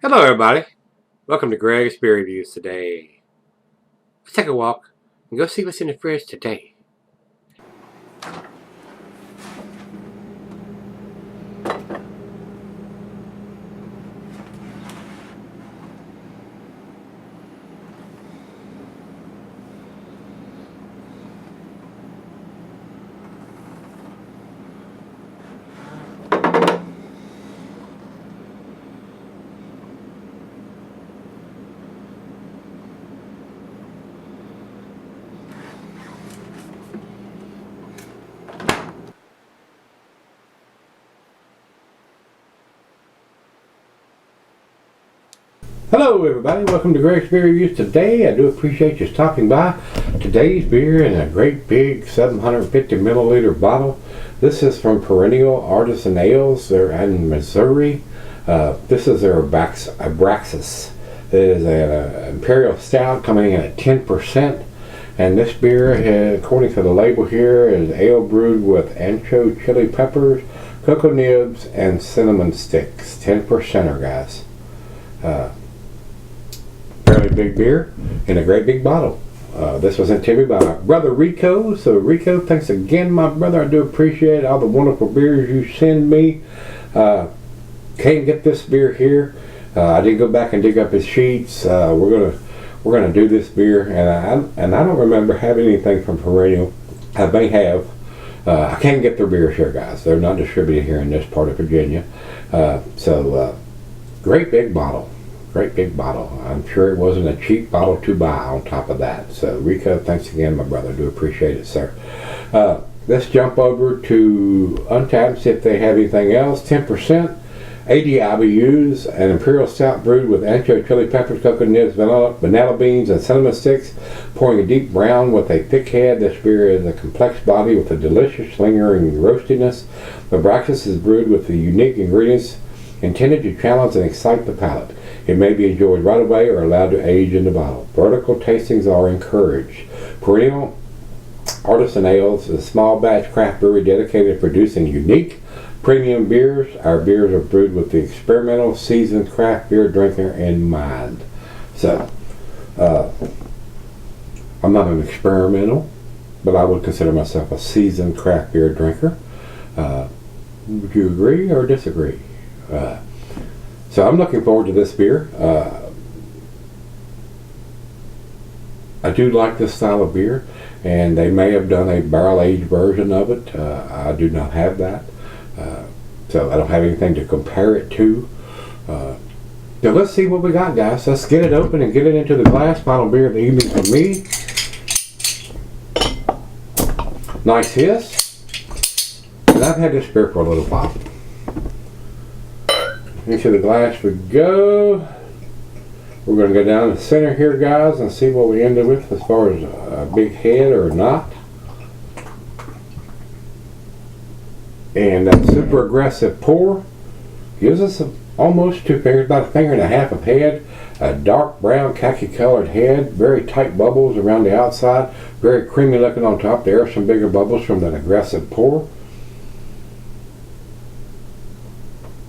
Hello everybody, welcome to Gregsbeerreviews today. Let's take a walk and go see what's in the fridge today. Hello everybody, welcome to Gregsbeerreviews today. I do appreciate you stopping by. Today's beer in a great big 750 milliliter bottle. This is from Perennial Artisan Ales. They're in Missouri. This is their Abraxas. It is an Imperial Stout coming in at 10%. And this beer, according to the label here, is ale brewed with ancho chili peppers, cocoa nibs, and cinnamon sticks. 10%er, guys. Fairly big beer in a great big bottle. This was sent to me by my brother Rico. So Rico, thanks again, my brother. I do appreciate all the wonderful beers you send me. Can't get this beer here. I did go back and dig up his sheets. We're gonna do this beer, and I don't remember having anything from Perennial. I may have. I can't get their beers here, guys. They're not distributed here in this part of Virginia. Great big bottle. Great big bottle. I'm sure it wasn't a cheap bottle to buy on top of that. So Rico, thanks again, my brother. I do appreciate it, sir. Let's jump over to Untapped, see if they have anything else. 10%, 80 IBUs, an Imperial Stout brewed with ancho chili peppers, cocoa nibs, vanilla beans, and cinnamon sticks, pouring a deep brown with a thick head. This beer is a complex body with a delicious, lingering roastiness. The Abraxas is brewed with the unique ingredients intended to challenge and excite the palate. It may be enjoyed right away or allowed to age in the bottle. Vertical tastings are encouraged. Perennial Artisan Ales is a small batch craft brewery dedicated to producing unique premium beers. Our beers are brewed with the experimental seasoned craft beer drinker in mind. So, I'm not an experimental, but I would consider myself a seasoned craft beer drinker. Would you agree or disagree? So I'm looking forward to this beer. I do like this style of beer, and they may have done a barrel-aged version of it. I do not have that, so I don't have anything to compare it to. So let's see what we got, guys. Let's get it open and get it into the glass. Final beer of the evening for me. Nice hiss. And I've had this beer for a little while. Into the glass we go. We're going to go down the center here, guys, and see what we ended with as far as a big head or not. And that super aggressive pour gives us almost 2 fingers, about a finger and a half of head. A dark brown khaki colored head, very tight bubbles around the outside, very creamy looking on top. There are some bigger bubbles from that aggressive pour.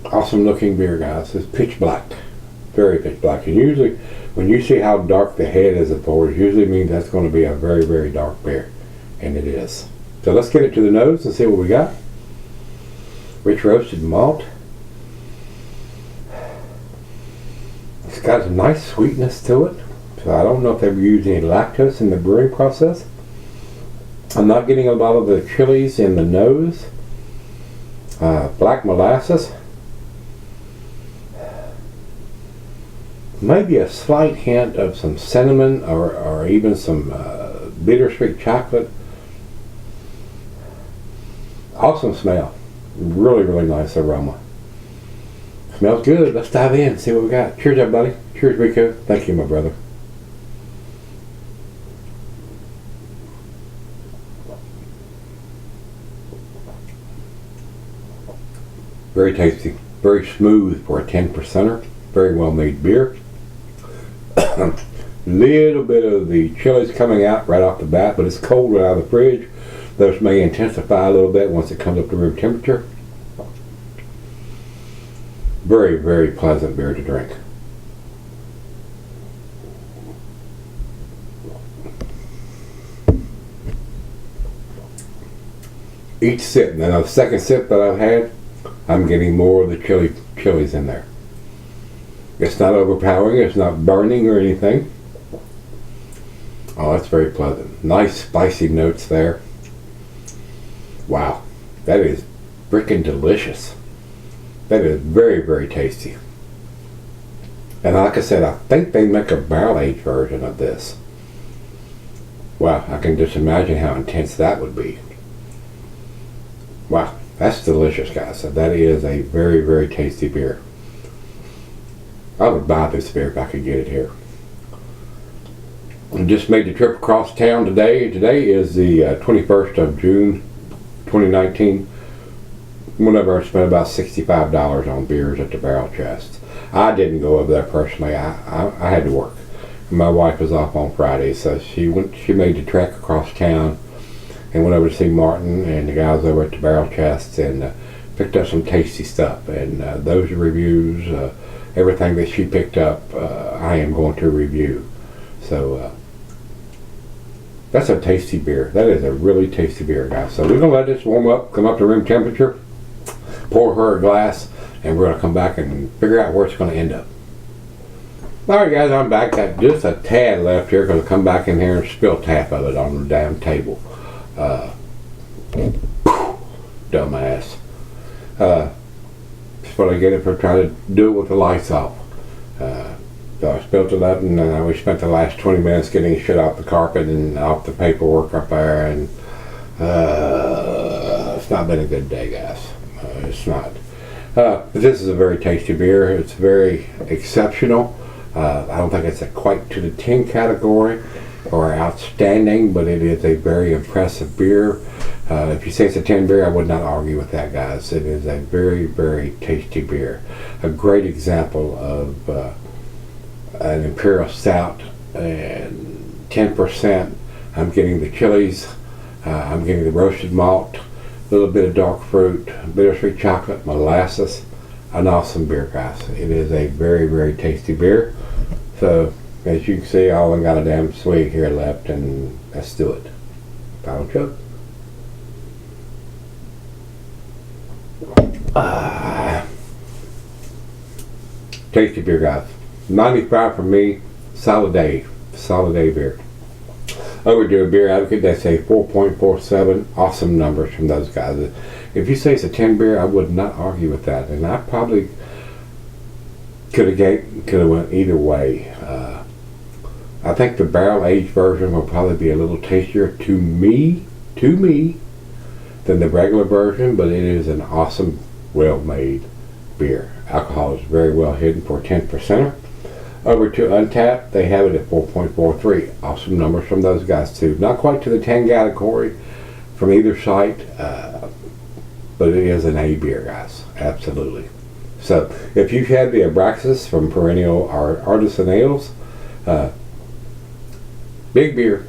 Awesome looking beer, guys. It's pitch black, very pitch black. And usually when you see how dark the head is of pours, usually means that's going to be a very, very dark beer, and it is. So let's get it to the nose and see what we got. Rich roasted malt. It's got a nice sweetness to it. So I don't know if they've used any lactose in the brewing process. I'm not getting a lot of the chilies in the nose. Black molasses. Maybe a slight hint of some cinnamon or even some bittersweet chocolate. Awesome smell. Really, really nice aroma. Smells good. Let's dive in and see what we got. Cheers, everybody. Cheers, Rico. Thank you, my brother. Very tasty. Very smooth for a 10%er. Very well made beer. Little bit of the chilies coming out right off the bat, but it's cold right out of the fridge. Those may intensify a little bit once it comes up to room temperature. Very, very pleasant beer to drink. each sip. Now the second sip that I've had, I'm getting more of the chilies in there. It's not overpowering, it's not burning or anything. Oh, that's very pleasant. Nice spicy notes there. Wow, that is freaking delicious. That is very, very tasty. And like I said, I think they make a barrel-aged version of this. Wow, I can just imagine how intense that would be. Wow, that's delicious, guys. So that is a very, very tasty beer. I would buy this beer if I could get it here. I just made the trip across town today. Today is the 21st of June, 2019. Whenever I spent about $65 on beers at the Barrel Chest. I didn't go over there personally. I had to work. My wife was off on Friday, so she made the trek across town and went over to see Martin and the guys over at the Barrel Chest and picked up some tasty stuff. And those reviews, everything that she picked up, I am going to review. So that's a tasty beer. That is a really tasty beer, guys. So we're going to let this warm up, come up to room temperature, pour her a glass, and we're going to come back and figure out where it's going to end up. Alright guys, I'm back. Got just a tad left here. Going to come back in here and spill half of it on the damn table. Dumbass. That's what I get it for trying to do it with the lights off. So I spilled it up, and we spent the last 20 minutes getting shit off the carpet and off the paperwork up there, and it's not been a good day, guys. It's not. But this is a very tasty beer. It's very exceptional. I don't think it's quite to the 10 category or outstanding, but it is a very impressive beer. If you say it's a 10 beer, I would not argue with that, guys. It is a very, very tasty beer. A great example of an Imperial Stout, and 10%. I'm getting the chilies, I'm getting the roasted malt, a little bit of dark fruit, bittersweet chocolate, molasses. An awesome beer, guys. It is a very, very tasty beer. So as you can see, I only got a damn swig here left, and let's do it. Final chug. Tasty beer, guys. 95 for me. Solid day beer. Over to a beer advocate, that's a 4.47. Awesome numbers from those guys. If you say it's a 10 beer, I would not argue with that, and I probably could have went either way. I think the barrel aged version will probably be a little tastier to me than the regular version, but it is an awesome, well made beer. Alcohol is very well hidden for a 10%er. Over to Untapped, they have it at 4.43. Awesome numbers from those guys too. Not quite to the 10 category from either site, but it is an A beer, guys. Absolutely. So if you've had the Abraxas from Perennial Artisan Ales, big beer,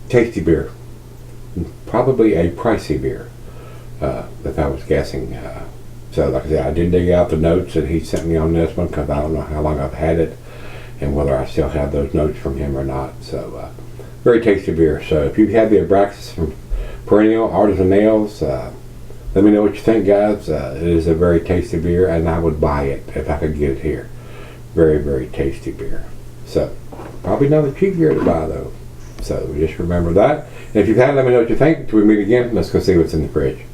tasty beer, probably a pricey beer, if I was guessing. So like I said, I did dig out the notes that he sent me on this one, because I don't know how long I've had it and whether I still have those notes from him or not. So very tasty beer. So if you've had the Abraxas from Perennial Artisan Ales, let me know what you think, guys. It is a very tasty beer, and I would buy it if I could get it here. Very, very tasty beer. So probably not a cheap beer to buy, though. So just remember that. And if you've had it, let me know what you think. Till we meet again, let's go see what's in the fridge.